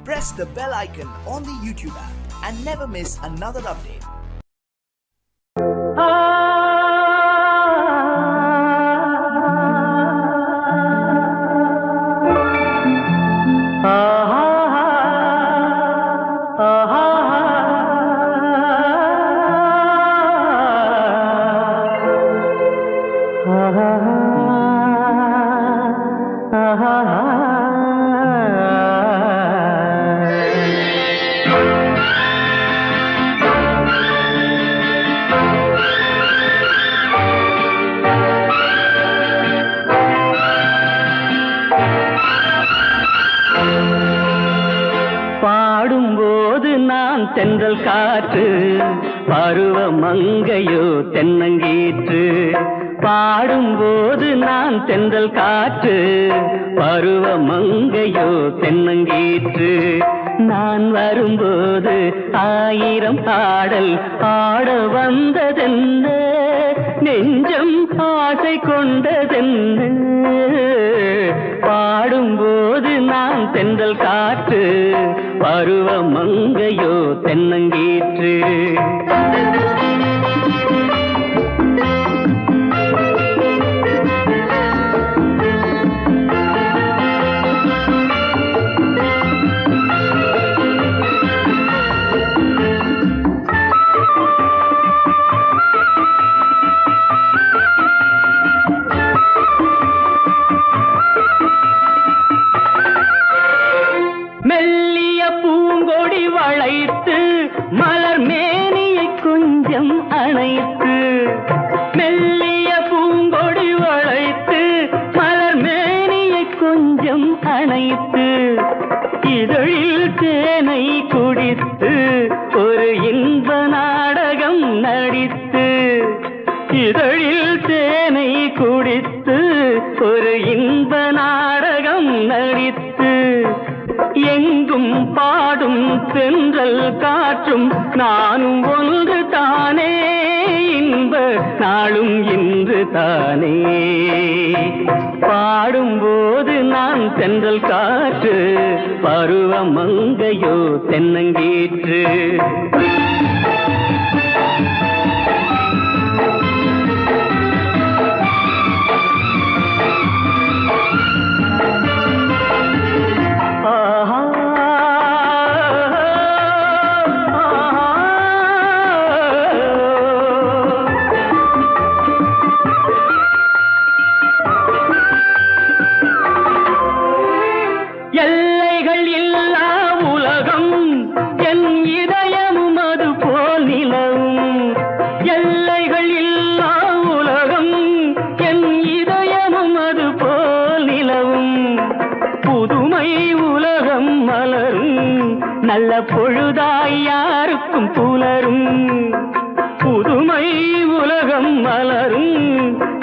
Press the bell icon on the YouTube app and never miss another update. பாடும்போது நான் தென்றல் காற்று, பருவ மங்கையோ தென்னங்கீற்று. பாடும்போது நான் தென்றல் காற்று, பருவ மங்கையோ தென்னங்கீற்று. நான் வரும்போது ஆயிரம் பாடல் ஆட வந்ததென்ன, நெஞ்சம் ஆசை கொண்டதென்ன. பாடும்போது நான் தென்றல் காற்று, பருவ மங்கையோ தென்னங்கீற்று. மெல்லிய பூங்கொடி வளைத்து மலர் மேனியை கொஞ்சம் அணைத்து, மெல்லிய பூங்கொடி வளைத்து மலர் மேனியை கொஞ்சம் அணைத்து, இதழில் தேனை குடித்து ஒரு இன்ப நாடகம் நடித்து, இதழில் தேனை குடித்து ஒரு இன்ப நாடகம் நடித்து, எங்கும் பாடும் தென்றல் காற்றும் நானும் ஒன்று தானே, இன்ப நாளும் இன்று தானே. பாடும்போது நான் தென்றல் காற்று, பருவ மங்கையோ தென்னங்கீற்று. எல்லைகள் இல்லா உலகம் என் இதயமும் அது போல் நிலவும், எல்லைகள் இல்லா உலகம் என் இதயமும் அது போல் நிலவும். புதுமை உலகம் மலரும் நல்ல பொழுதாய் யாருக்கும் புலரும், புதுமை உலகம் மலரும்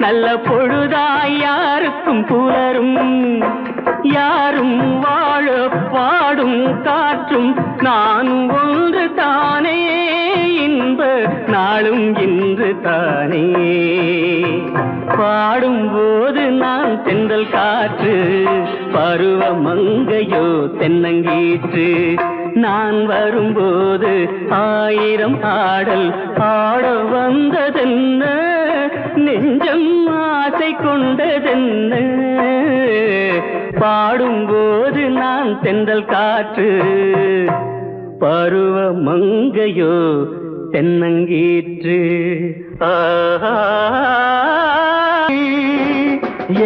நல்ல பொழுதாய் யாருக்கும் புலரும். யாரும் வாழ பாடும் காற்றும் நானும் ஒன்று தானே, இன்ப நாளும் இன்று தானே. பாடும்போது நான் தென்றல் காற்று, பருவ மங்கையோ தென்னங்கீற்று. நான் வரும்போது ஆயிரம் ஆடல் ஆட வந்ததென்ன, நெஞ்சம் ஆசை கொண்டதென்ன. பாடும்போது நான் தென்றல் காற்று, பருவ மங்கையோ தென்னங்கீற்று.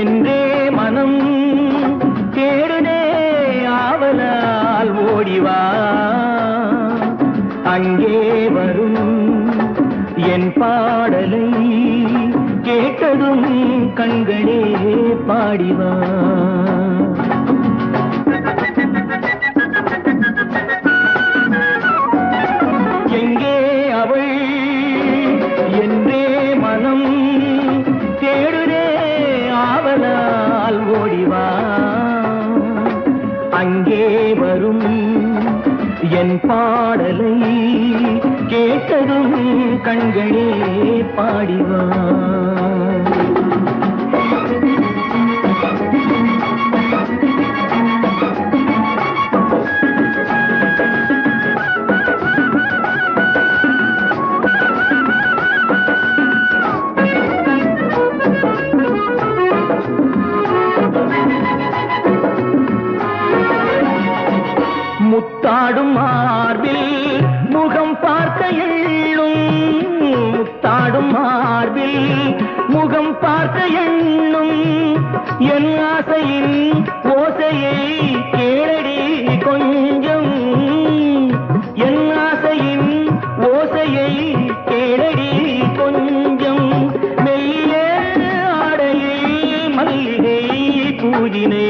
என்றே மனம் தேடுனே ஆவலால் ஓடிவா, அங்கே வரும் என் பாடலை கேட்டதும் கண்களே பாடிவா. எங்கே அவள் என்றே மனம் தேடுதே ஆவலால் ஓடிவா, அங்கே வரும் என் பாடலை கேட்டதும் கண்களே பாடிவா. முத்தாடும் மார்பில் முகம் பார்க்க எண்ணும், முத்தாடும் மார்பில் முகம் பார்க்க எண்ணும், என் ஆசையின் ஓசையை கேளடி கொஞ்சம், என் ஆசையின் ஓசையை கேளடி கொஞ்சம், மெல்லிய ஆடையில் மல்லிகை பூஜினை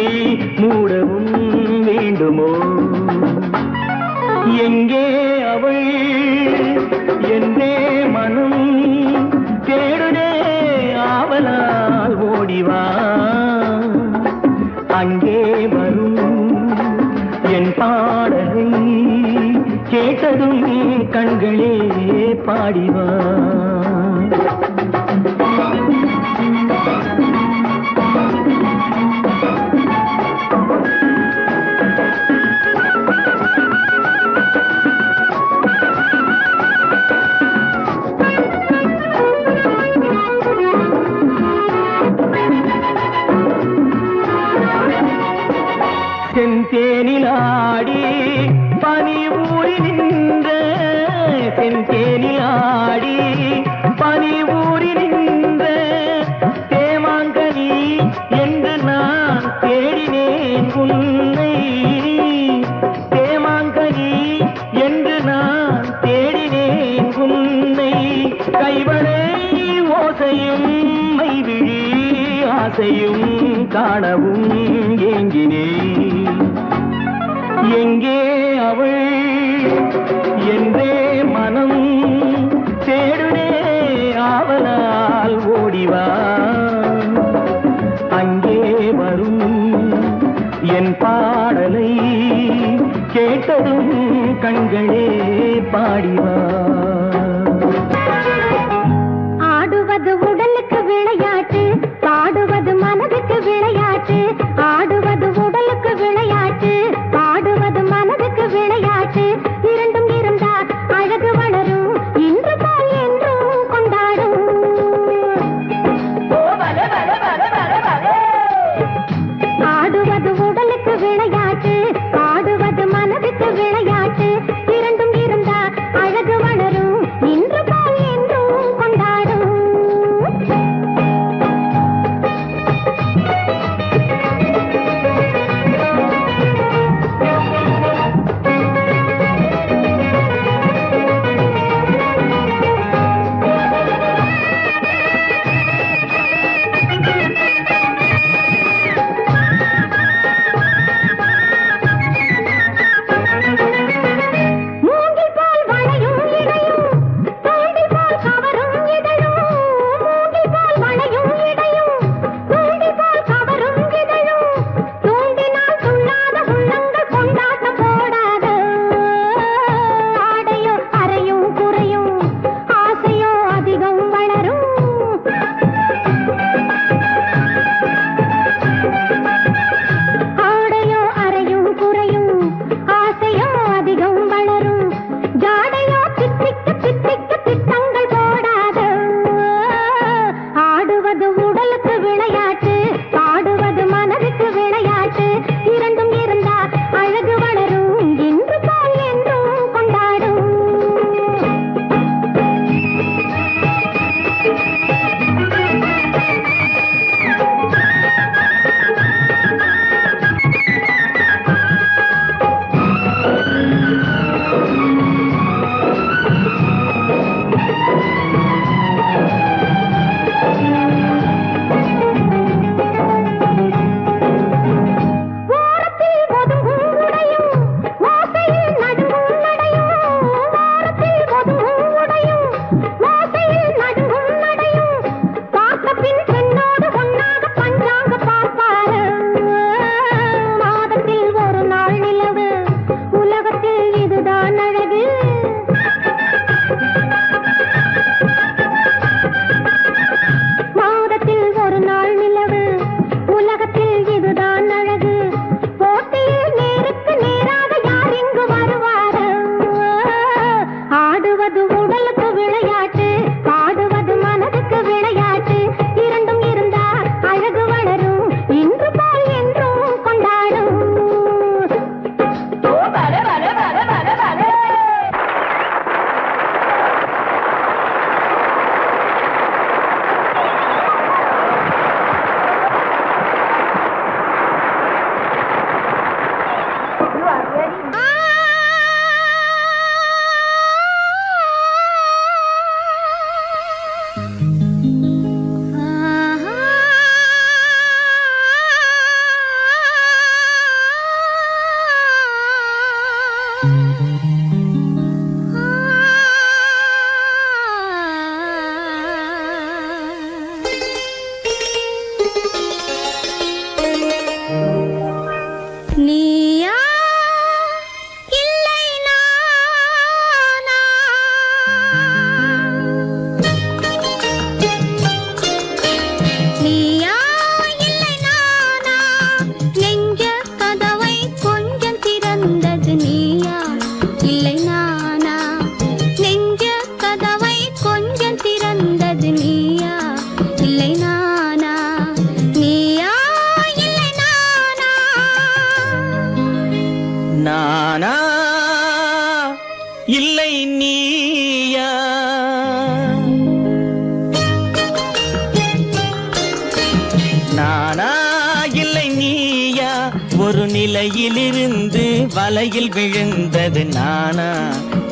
மூடவும் வேண்டுமோ? எங்கே அவள் என்றே மனம் தேடுதே ஆவலால் ஓடிவா, அங்கே வரும் என் பாடலை கேட்டதும் கண்களே பாடிவா. செந்தேனிலாடி பனி ஊறி நின்ற, செந்தேனிலாடி பனி ஊறி நின்ற தேமாங்கனி என்று நான் தேடினேன் உன்னை, தேமாங்கனி என்று நான் தேடினேன் உன்னை, கைவளை ஓசையும் மைவிழி ஆசையும் காணவும் ஏங்கினேன். எங்கே அவள் என்றே மனம் தேடுதே ஆவலால் ஓடிவா, அங்கே வரும் என் பாடலை கேட்டதும் கண்களே பாடிவா. ஆடுவது உடலுக்கு விளையாட்டு, பாடுவது மனதுக்கு விளையாட்டு, ஆடுவது உடலுக்கு விளையாட்டு, பாடுவது மனதுக்கு விளையாட்டு, இரண்டும் இருந்தால் அழகு வளரும், இன்று போல் என்றும் கொண்டாடும். ஆடுவது உடலுக்கு விளையாட்டு, பாடுவது மனதுக்கு விளையாட்டு, இரண்டும் இருந்தால் அழகு வளரும், நீயா இல்லை நானா நீயா இல்லை நானா நெஞ்ச கதவை கொஞ்சம் திறந்தது நீயா இல்லை நானா நெஞ்ச கதவை கொஞ்சம் திறந்தது நீயா இல்லை நானா நீயா இல்லை நானா நானா இல்லை நீயா நானா இல்லை நீயா ஒரு நிலையிலிருந்து வலையில் விழுந்தது நானா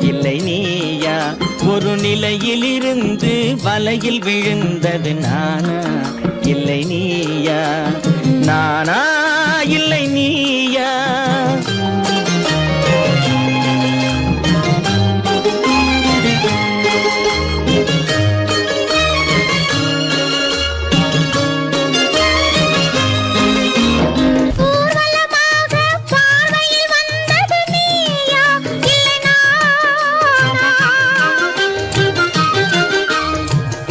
இல்லை நீயா ஒரு நிலையிலிருந்து வலையில் விழுந்தது நானா இல்லை நீயா நானா இல்லை நீயா ஊர்வலமாக பார்வையில் வந்தது நீயா இல்லை நானா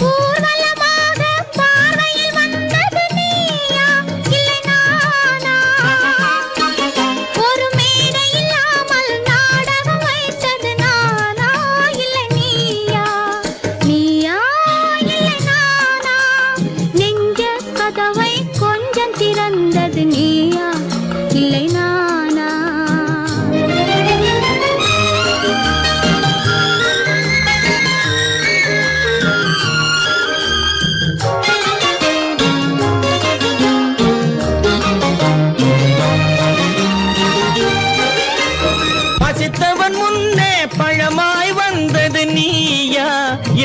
ஊர்வலமாக பார்வையில் வந்தது நீயா இல்லை நானா ஒரு மேடை இல்லாமல் நாடகம் வைத்தது நானா இல்லை நீயா நீயா இல்லை நானா நெஞ்ச கதவை கொஞ்சம் திறந்தது நீயா இல்லை நானா பசித்தவன் முன்னே பழமாய் வந்தது நீயா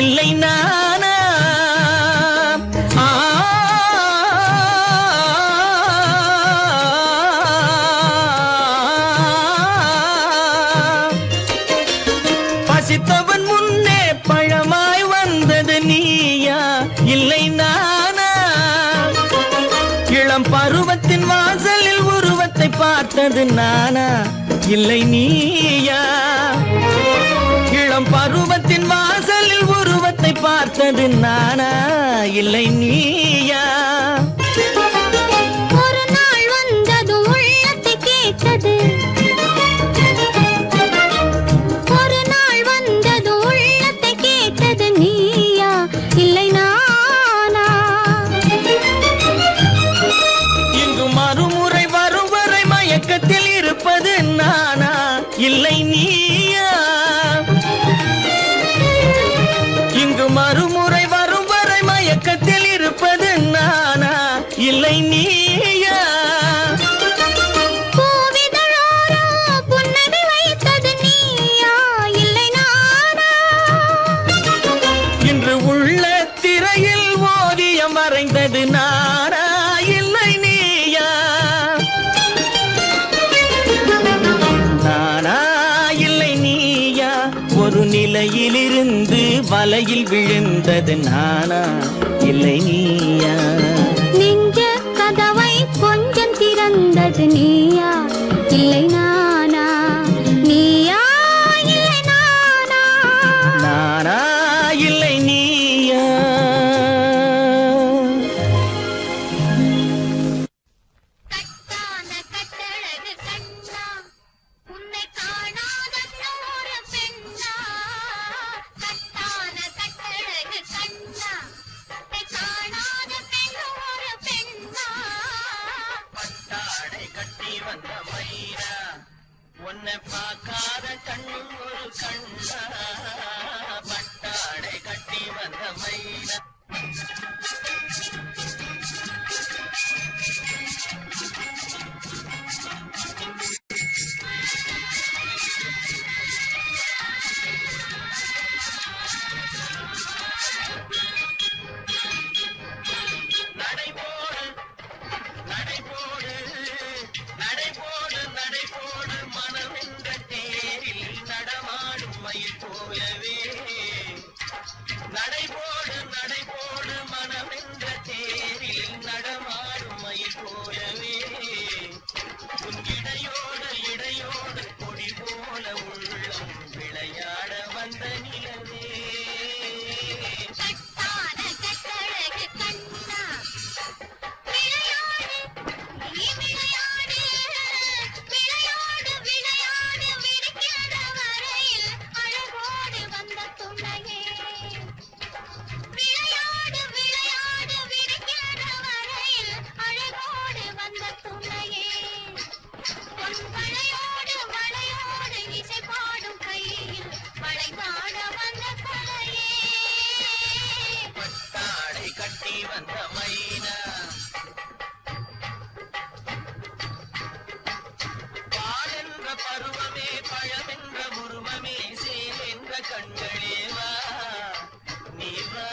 இல்லை நானா ஆ, பசித்தவன் முன்னே பழமாய் வந்தது நீயா இல்லை நானா இளம் பருவத்தின் வாசலில் உருவத்தை பார்த்தது நானா இல்லை நீயா இளம் பருவத்தின் வாசலில் உருவத்தை பார்த்தது நானா இல்லை நீயா ஒரு நாள் வந்தது உள்ளத்தை கேட்டது ஒரு நாள் வந்தது உள்ளத்தை கேட்டது நீயா இல்லை நானா இங்கு மறுமுறை வரும் வரை மயக்கத்தில் இருப்பது நானா இல்லை நீயா இங்கு மறுமுறை வரும் வரை மயக்கத்தில் இருப்பது நானா இல்லை நீயா பூவிதழோரோ புன்னகை வைத்தது நீயா இல்லை நானா இன்று உள்ள திரையில் ஓவியம் வரைந்தது நானா இல்லை நீயா நானா இல்லை நீயா ஒரு நிலையிலிருந்து வலையில் விழுந்தது நானா இல்லை நீயா நெஞ்ச கதவை கொஞ்சம் திறந்தது நீயா இல்லை நானா நீயா இல்லை நானா நானா இல்லை நீயா கட்டான கட்டழகு கண்ணா உன்னை காணாத நூறு பெண்ணா கட்டான கட்டழகு கண்ணா உன்னை காணாத பெண்ணூறு பெண்ணா பட்டாடை கட்டி வந்த மயிரா உன்னை பார்க்காத கண்ணும் ஒரு கண்ணா பட்டாடை கட்டி வந்த மயிரா பருவமே பழமென்ற உருவமே சேல் என்ற கண்களே வா நீ வா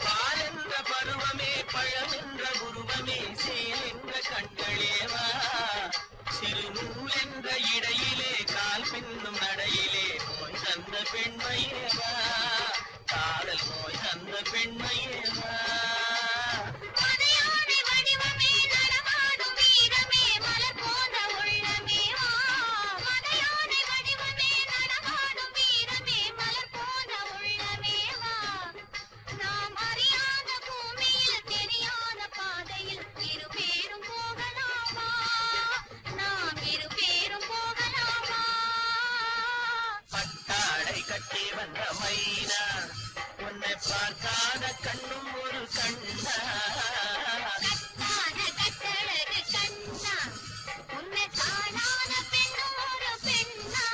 பால் என்ற பருவமே பழமென்ற உருவமே சேல் என்ற கண்களே வா சிறுநூல் என்ற இடையிலே கால் பின்னும் நடையிலே நோய் தந்த பெண்மையே வா காதல் நோய் தந்த பெண்மையே வா மதையானை வடிவமே நடமாடும் வீரமே மலர் போன்ற உள்ளமே வா மதையானை வடிவமே நடமாடும் வீரமே மலர் போன்ற உள்ளமே வா நாம் அறியாத பூமியில் தெரியாத பாதையில் இருபேரும் போகலாமா நாம் இருபேரும் போகலாமா பட்டாடை கட்டி வந்த மைனா உன்னை பார்க்காத கண்ணும் ஒரு கண்ணா கட்டான கட்டழகு கண்ணா உன்னை காணாத பெண்ணும் ஒரு பெண்ணா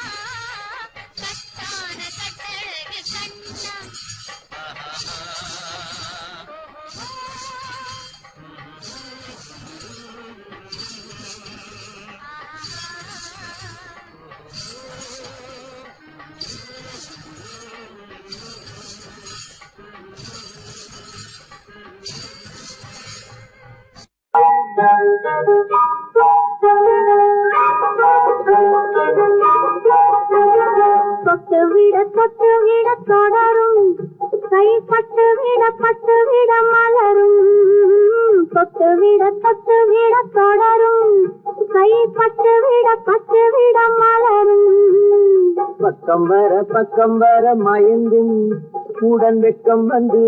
கட்டான கட்டழகு கண்ணா தொட்டு விட தொடரும் கை பட்டு விட மலரும் தொட்டு விட தொடரும் கை பட்டு விட மலரும் பக்கம் வர மயங்கும் உடன் வெக்கம் வந்து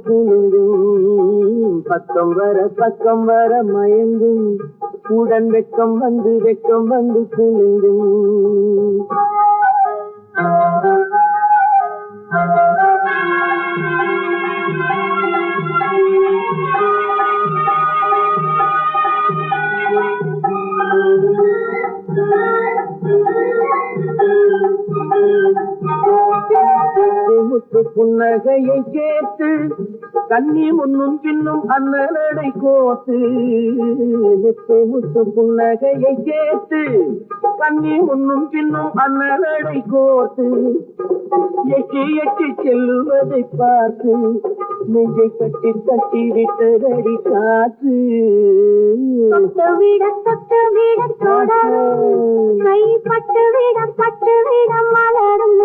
குலுங்கும் பக்கம் வர மயங்கும் உடன் வெக்கம் வந்து குலுங்கும் முத்து புன்னகையை கேட்டு கண்ணி முன்னும் பின்னும் அண்ணனடை கோத்து முத்து புன்னகையை கேட்டு கண்ணி முன்னும் பின்னும் அண்ணனடை கோத்து எட்டி செல்லுவதை பார்த்து நெஞ்சை கட்டி விட்டதடி காற்று தொட்டு விட தொடரும் கை பட்டு விட மலரும்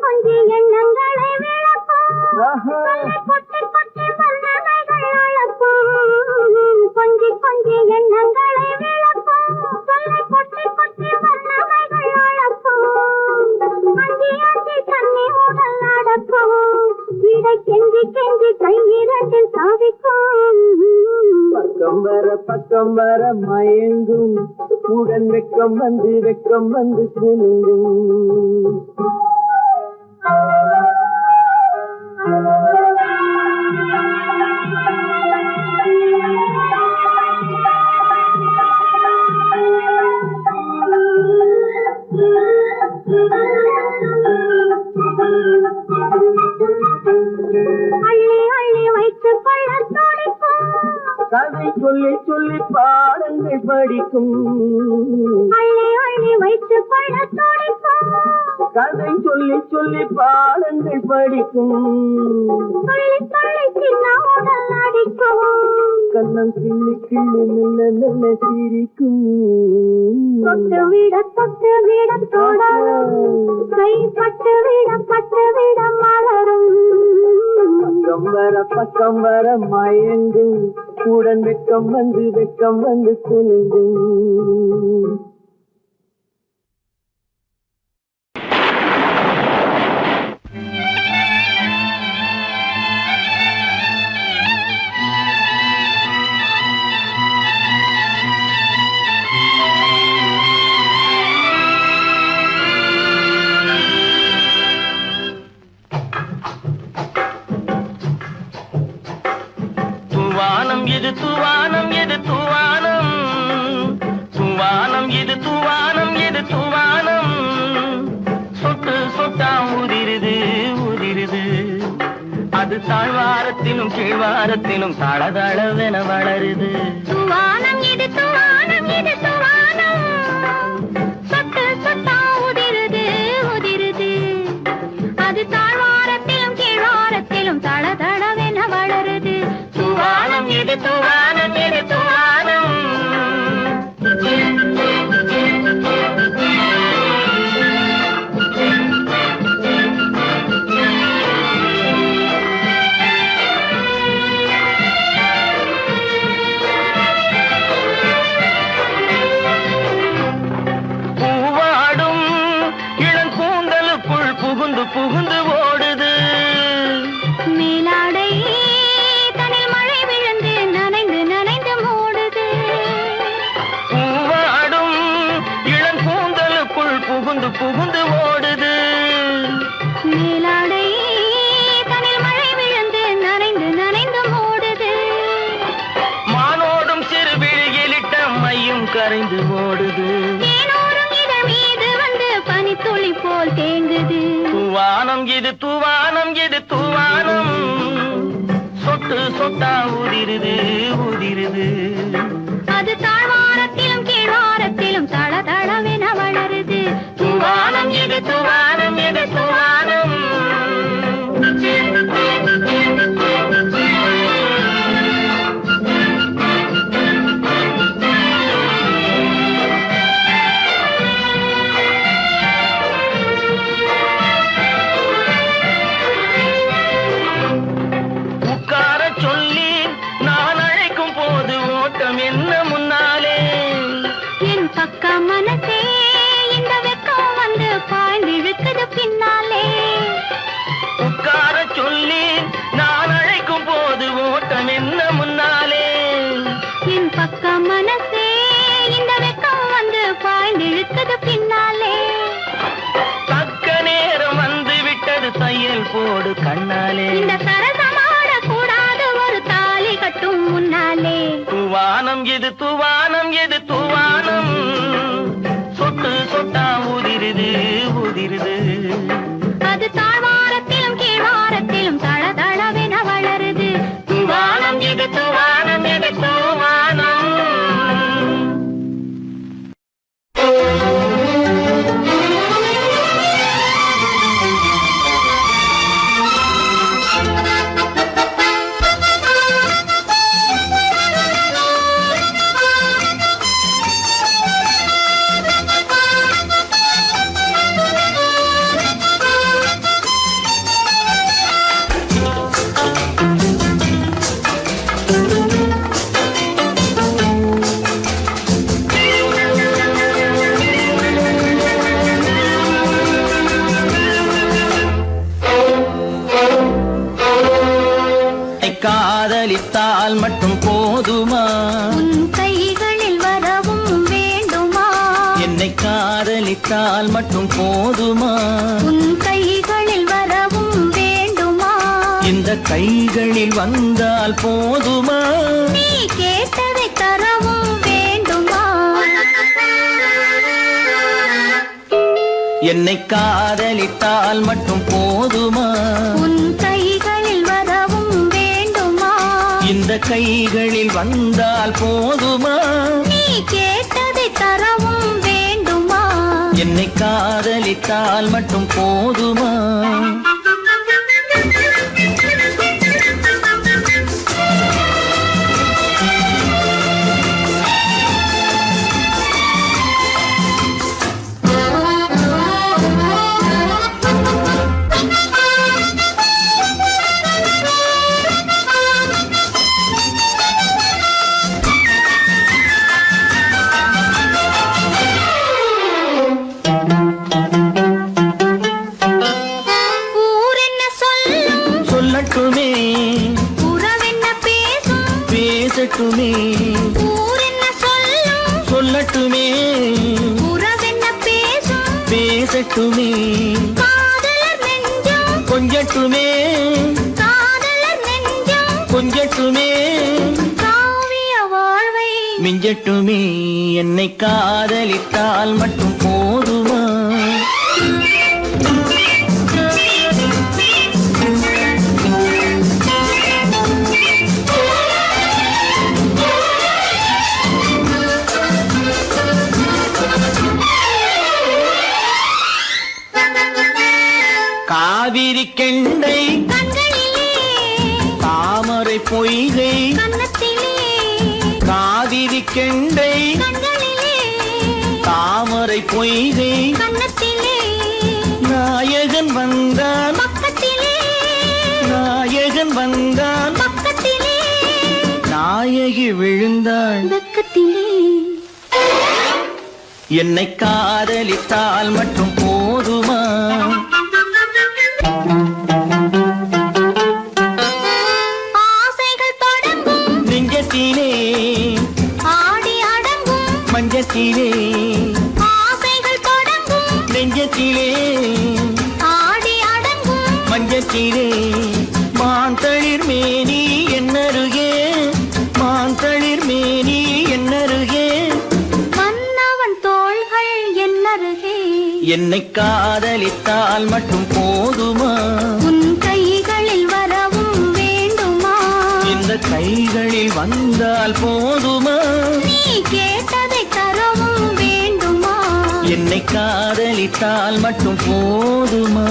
கொஞ்சி எண்ணங்களை விளக்கும் கொட்டி வல்லவைகள் அழக்கும் கொஞ்சி எண்ணங்களை விளக்கும் கொட்டி வல்லவைகள் அழக்கும் அஞ்சி தண்ணி உடல் நடக்கும் இடை கெஞ்சி கையிரண்டில் சாதிக்கும் பக்கம் வர மயங்கும் உடன் வெக்கம் வந்து குலுங்கும் அள்ளி வைத்துக் கொள்ள துடிக்கும் கதை சொல்லி பாடங்கள் படிக்கும் அள்ளி வைத்துக் கொள்ள துடிக்கும் கதை சொல்லி பாடங்கள் படிக்கும் சொல்லி சின்ன உடல் அடிக்கும் கண்ணம் நல்ல சிரிக்கும் தொட்டு விட தொடரும் கை பட்டு விட மலரும் பக்கம் வர மயங்கும் உடன் வெக்கம் வந்து குலுங்கும் தூவானம் எது தூவானம் தூவானம் இது தூவானம் எது தூவானம் சொட்டு சொட்டா உதிருது உதிருது அது தாழ்வாரத்திலும் கீழ்வாரத்திலும் தளதளவென வளருது தூவானம் இது தூவானம் இது தூவானம் சொட்டு சொட்டா உதிருது உதிருது அது தாழ்வாரத்திலும் கீழ்வாரத்திலும் தளதளவென வளருது தூவானம் இது தூவானம் இது தூவானம் பூவாடும் இளங்கூந்தலுக்குள் புகுந்து புகுந்து ஓடுது மேலாடை தனில் மழை விழுந்து நனைந்து நனைந்து மூடுது பூவாடும் இளங்கூந்தலுக்குள் புகுந்து புகுந்து ஓடுது மேலாடை தனில் மழை விழுந்து நனைந்து நனைந்து மூடுது மானோடும் சிறு விழியிலிட்ட மையும் கரைந்து ஓடுது தேனோரும் இதழ் மீது வந்து பனித்துளி போல் தேங்குது தூவானம் இது தூவானம் இது தூவானம் சொட்டு சொட்டா உதிருது உதிருது அது தாழ்வாரத்திலும் கீழ்வாரத்திலும் தளதளவென வளருது தூவானம் இது தூவானம் இது தூவானம் உட்கார சொல்லி நான் அழைக்கும் போது ஓட்டம் என்ன முன்னாலே என் பக்க மனசே இந்த வெக்கம் வந்து பாய்ந்திழுக்குது பின்னாலே உட்கார சொல்லி நான் அழைக்கும் போது ஓட்டம் என்ன முன்னாலே என் பக்க மனசே இந்த வெக்கம் வந்து பாய்ந்திழுக்குது பின்னாலே தக்க நேரம் வந்து விட்டது தையல் போடு கண்ணாலே இந்த சரசமாட கூடாது ஒரு தாலி கட்டும் முன்னாலே தூவானம் எது தூவானம் எது தூவானம் சொட்டு சொட்டா உதிருது உதிருது அது தாழ்வாரத்திலும் கீழ்வாரத்திலும் தளதளவென வளருது தூவானம் எது தூவானம் எது தூவானம் காதலித்தால் மட்டும் போதுமா உன் கைகளில் வரவும் வேண்டுமா என்னை காதலித்தால் மட்டும் போதுமா உன் கைகளில் வரவும் வேண்டுமா இந்த கைகளில் வந்தால் போதுமா நீ கேட்டதை தரவும் வேண்டுமா என்னை காதலித்தால் மட்டும் போதுமா உன் கைகளில் வரவும் வேண்டுமா இந்த கைகளில் வந்தால் போதுமா நீ கேட்டதை தரவும் வேண்டுமா என்னை காதலித்தால் மட்டும் போதுமா சொல்லட்டுமே உறவென்ன பேசும் பேசட்டுமே ஊரென்ன சொல்லும் சொல்லட்டுமே உறவென்ன பேசும் பேசட்டுமே காதலர் நெஞ்சம் கொஞ்சட்டுமே காதலர் நெஞ்சம் கொஞ்சட்டுமே காவிய மிஞ்சட்டுமே என்னை காதலித்தால் மட்டும் போதுமா? காவிரி கெண்டை தாமரை பொய்கை காவிரி கெண்டை தாமரை பொய்கை நாயகன் வந்தான் நாயகன் வந்தான் நாயகி விழுந்தாள் என்னை காதலித்தால் மட்டும் போதுமா? நெஞ்சத்திலே ஆடி அடங்கும் மஞ்சத்திலே ஆசைகள் தொடங்கும் நெஞ்சத்திலே ஆடி அடங்கும் மஞ்சத்திலே மாந்தளிர் மேனி என்னருகே மாந்தளிர் மேனி என்னருகே மன்னவன் தோள்கள் என்னருகே என்னை காதலித்தால் மட்டும் போதுமா? உன் கைகளில் வரவும் வேண்டுமா? இந்த கைகளில் வந்தால் போதுமா? நீ கேட்டதை தரவும் வேண்டுமா? என்னை காதலித்தால் மட்டும் போதுமா?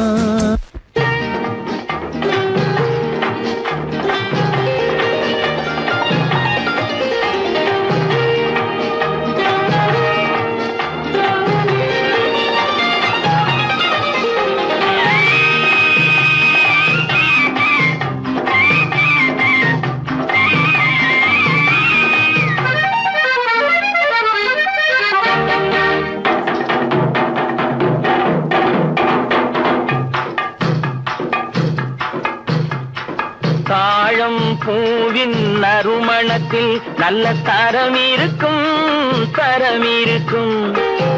தாழம் பூவின் நறுமணத்தில் நல்ல தரம் இருக்கும் தரம் இருக்கும்.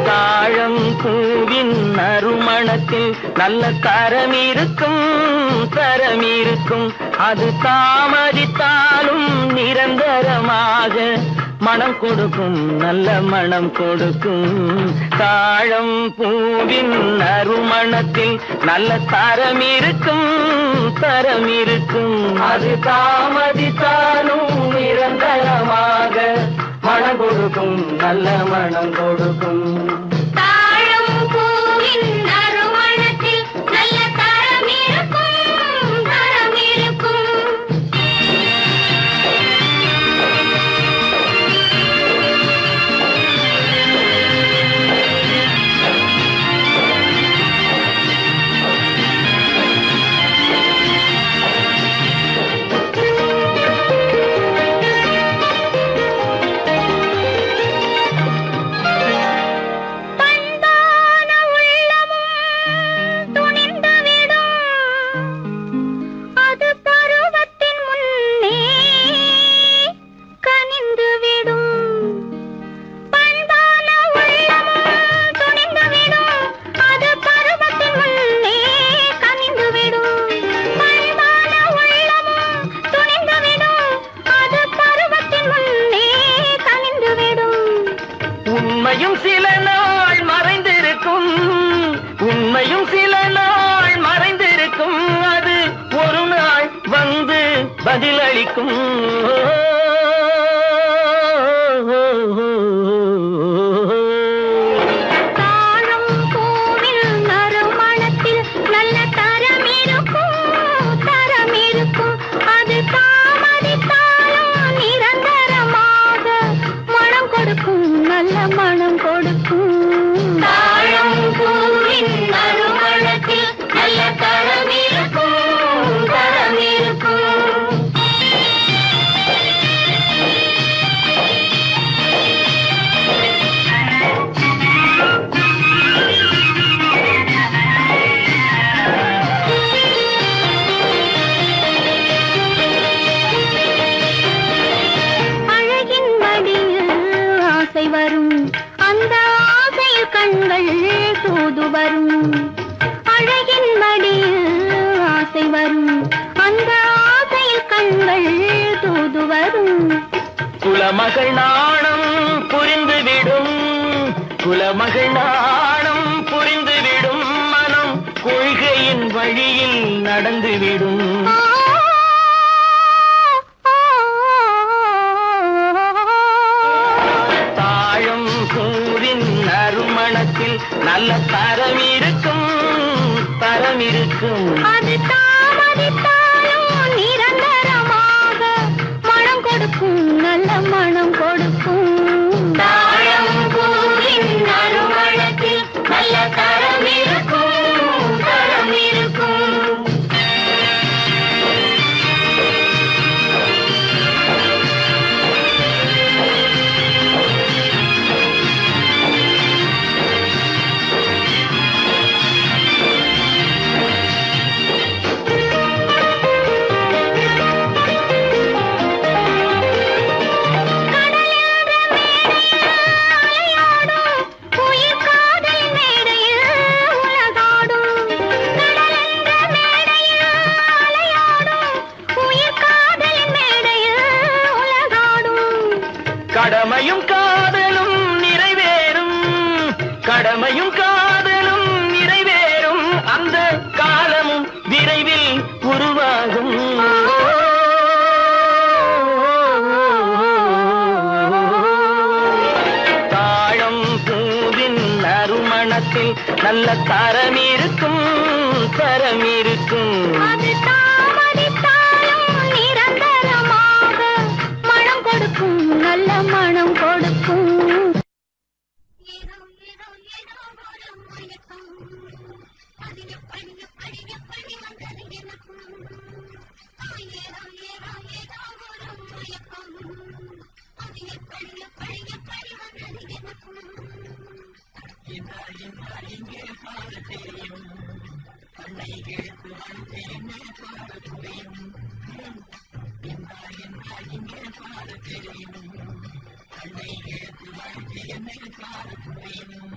தாழம் பூவின் நறுமணத்தில் நல்ல தரம் இருக்கும் தரம் இருக்கும். அது தாமதித்தாலும் நிரந்தரமாக மனம் கொடுக்கும் நல்ல மனம் கொடுக்கும். தாழம் பூவின் நறுமணத்தில் நல்ல தரம் இருக்கும் தரம் இருக்கும். அது தாமதித்தாலும் நிரந்தரமாக மனம் கொடுக்கும் நல்ல மனம் கொடுக்கும். தாழம் பூவின் நறுமணத்தில் நல்ல தரம் இருக்கும் தரம் இருக்கும். உண்மையும் சில நாள் மறைந்திருக்கும் உண்மையும் சில நாள் மறைந்திருக்கும். அது ஒரு நாள் வந்து பதிலளிக்கும். தாழம் பூவின் நறுமணத்தில் நல்ல தரம் இருக்கும் தரம் இருக்கும். அது தாமதித்தாலும் நிரந்தரமாக மனம் கொடுக்கும் நல்ல மனம் கொடுக்கும். தாழம் பூவின் நறுமணத்தில் நல்ல தரம் இருக்கும் தரம் இருக்கும். அழகின் மடியில் ஆசை வரும் அந்த ஆசையில் கண்கள் தூது வரும். அழகின் மடியில் ஆசை வரும் அந்த ஆசையில் கண்கள் தூது வரும். குலமகள் நாணம் குலமகள் நாணம் புரிந்துவிடும் மனம் கொள்கையின் வழியில் நடந்துவிடும். தாழம் கூறின் நறுமணத்தில் நல்ல தரம் இருக்கும், தரம் இருக்கும். அது தாமதித்தாலும் நிரந்தரமாக மனம் கொடுக்கும், நல்ல மனம் கொடுக்கும். தாழம் பூவின் நறுமணத்தில் நல்ல தரம் இருக்கும், தரம் இருக்கும். கடமையும் காதலும் நிறைவேறும், கடமையும் காதலும் நிறைவேறும், அந்த காலமும் விரைவில் உருவாகும். தாழம் பூவின் நறுமணத்தில் நல்ல தரம் இருக்கும், தரம் இருக்கும். அது தாமதித்தாலும் நிரந்தரமாக மனம் கொடுக்கும், நல்ல மனம் கொடுக்கும். ஏதோ ஏதோ ஏதோ ஒரு மயக்கம், அது எப்படி எப்படி எப்படி வந்தது எனக்கும். ஏதோ ஏதோ ஏதோ ஒரு மயக்கம், அது எப்படி எப்படி எப்படி வந்தது எனக்கும். இங்கே பாட தெரியும், கண்ணை கேட்டு வந்தேனே பாட புரியும். இங்கே பாட தெரியும், கண்ணை கேட்டு வந்தேனே பாட புரியும்.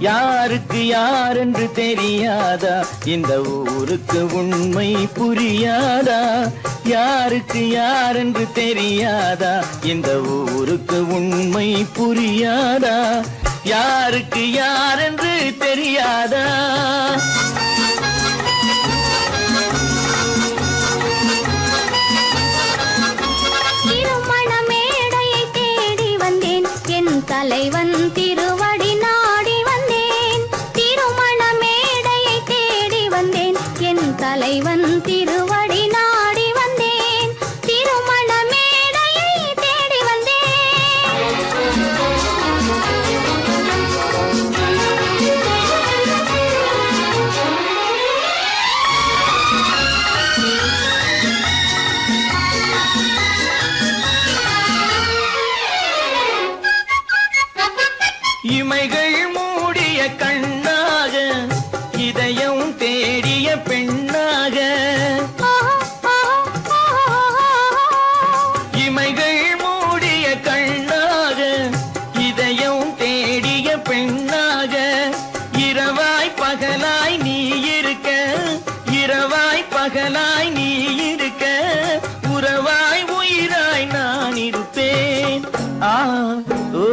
யாருக்கு யாரென்று தெரியாதா, இந்த ஊருக்கு உண்மை புரியாதா? யாருக்கு யாரென்று தெரியாதா, இந்த ஊருக்கு உண்மை புரியாதா? யாருக்கு யாரென்று தெரியாதா? திருமண மேடையை தேடி வந்தேன், என் தலைவன் திருவடி நாடி வந்தேன். திருமண மேடையை தேடி வந்தேன், என் தலைவன் திருவடி நாடி வந்தேன். திருமண மேடையை தேடி இமைகள் மூடிய கண்ணாக, இதயம் தேடிய பெண்ணாக. இமைகள் மூடிய கண்ணாக, இதயம் தேடிய பெண்ணாக. இரவாய் பகலாய் நீ இருக்க, இரவாய் பகலாய் நீ இருக்க, உறவாய் உயிராய் நான் இருப்பேன். ஆ ஓ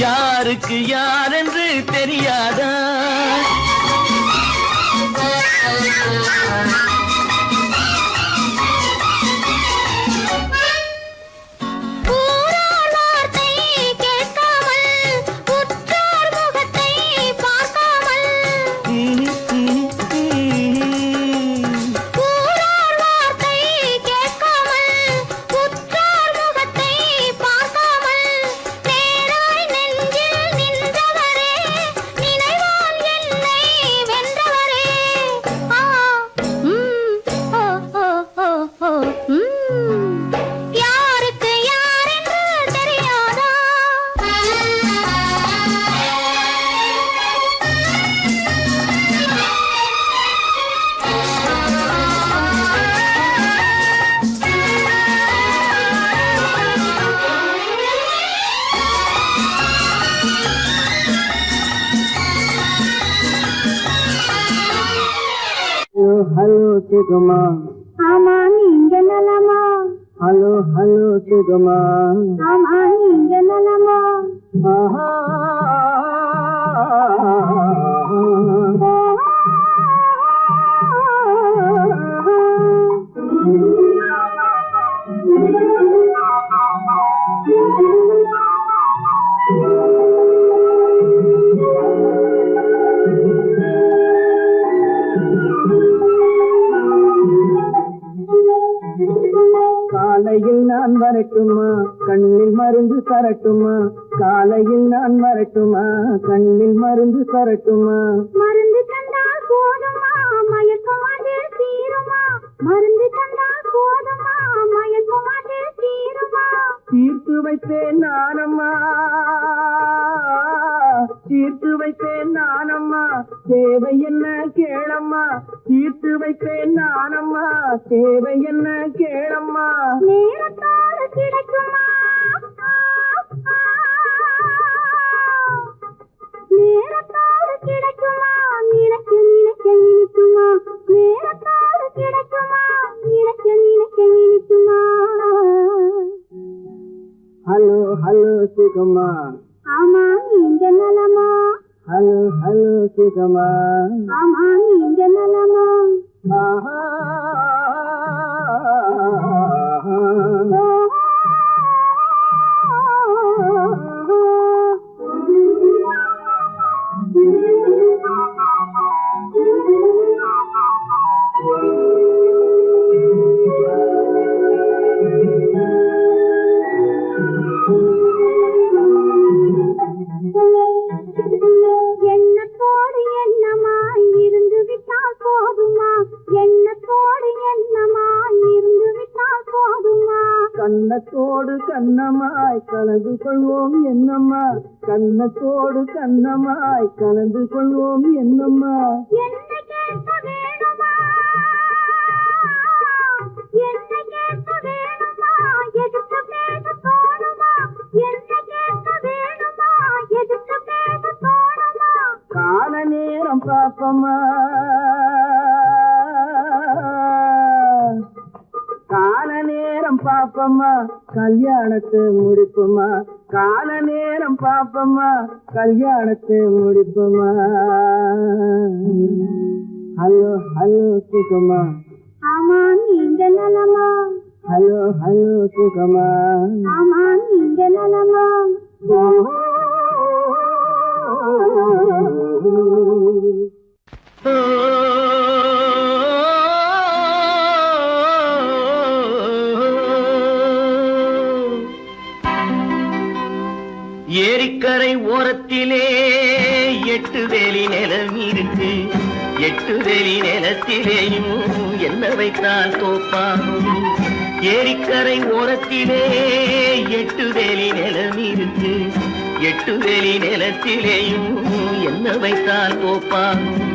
யாருக்கு யாரென்று தெரியாதா? ஊரார் வார்த்தை கேட்காமல், உற்றார் முகத்தை பார்க்காமல். ஊரார் வார்த்தை கேட்காமல், உற்றார் முகத்தை பார்க்காமல். நேராய் நெஞ்சில் நின்றவரே, நினைவால் என்னை வென்றவரே. ஆ ஓ ஓ ஓ ஓ யாருக்கு யாரென்று தெரியாதா? ஹலோ சிகுமா, ஆமா நீங்க நலமா? ஹலோ ஹலோ சிகுமா. ஆமா நீங்க நலமா? ஆஹா காலையில் நான் வரட்டுமா, கண்ணில் மருந்து தரட்டுமா? காலையில் நான் வரட்டுமா, கண்ணில் மருந்து தரட்டுமா? மருந்து தந்தால் போதுமா, மயக்கம் அது தீருமா? மருந்து தந்தால் போதுமா, மயக்கம் அது தீருமா? தீர்த்து வைத்தேன் நானம்மா, தீர்த்து வைத்தேன் நானம்மா, தேவை என்ன கேளம்மா? தீர்த்து வைத்தேன் நானம்மா, தேவை என்ன கேளம்மா? நேரத்தோடு கிடைக்குமா? நேரத்தோடு கிடைக்குமா? நினைக்க நினைக்க இனிக்குமா? நேரத்தோடு கிடைக்குமா? நினைக்க நினைக்க இனிக்குமா? ஹலோ ஹலோ சிகுமா, ஆமா நீங்க நலமா? ஹலோ ஹலோ சிகுமா. ஆமா நீங்க நலமா? கண்ணத்தோடு கண்ணமாய் கலந்து கொள்வோம் என்னம்மா கண்ணத்தோடு கண்ணமாய் கலந்து கொள்வோம் என்னம்மா என்ன கேட்க வேணுமா என்ன கேட்க வேணுமா எதுக்கு பேச தோணுமா என்ன கேட்க வேணுமா எதுக்கு பேச தோணுமா கால நேரம் பாப்பம்மா கால நேரம் பாப்பம்மா கல்யாணத்தை முடிப்புமா கால நேரம் பாப்பம்மா கல்யாணத்தை முடிப்புமா ஹலோ ஹலோ சுகமா ஆமா நீங்க நலமா ஹலோ ஹலோ சுகமா ஆமா நீங்க நலமா ஏரிக்கரை ஓரத்திலே 8 வேலி நிலம் இருக்கு 8 வேலி நிலத்திலேயும் என்ன வைத்தால் தோப்பாகும் ஏரிக்கரை ஓரத்திலே 8 வேலி நிலம் இருக்கு 8 வேலி நிலத்திலேயும் என்ன வைத்தால் தோப்பாகும்